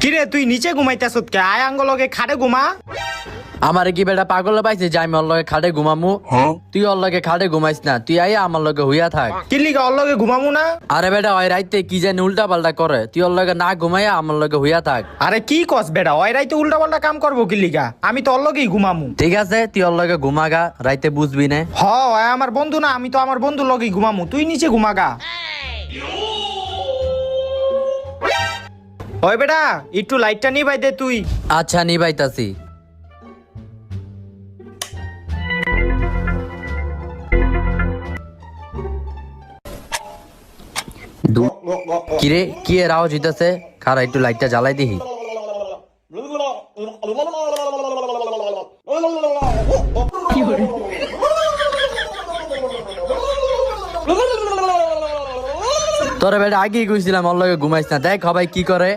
কিরে তুই নিচে ঘুমাইতেছত কে? আয় আঙ্গ লগে খাটে ঘুমা। আমার কি বেটা পাগল পাইছে যে আমি ওর লগে খাটে ঘুমামু? তুই ওর লগে খাটে ঘুমাইস না, তুই আইয়া আমার লগে হইয়া থাক। কি লিগা ওর লগে ঘুমামু না? আরে বেটা ওই রাইতে কি জানি উল্টা পাল্টা করে, তুই ওর লগে না ঘুমাইয়া আমার লগে হইয়া থাক। আরে কি কস বেটা, ওই রাইতে উল্টা পাল্টা কাম করবো কি লিগা? আমি তো ওর লগেই ঘুমামু। ঠিক আছে তুই ওর লগে ঘুমাগা, রাইতে বুঝবি না। হ ওই আমার বন্ধু না, আমি তো আমার বন্ধুর লগেই ঘুমামু, তুই নিচে ঘুমাগা। ওই বেটা একটু লাইটটা নিভাই দে তুই। আচ্ছা নিবাইতাছি। কিরে কি এর আওয়াজ হইতাছে? খারা একটু লাইটটা জ্বালাই দিহি। তোরে বেটা আগেই কইছিলাম ওর লগে ঘুমাইস না, দেখ সবাই কি করে।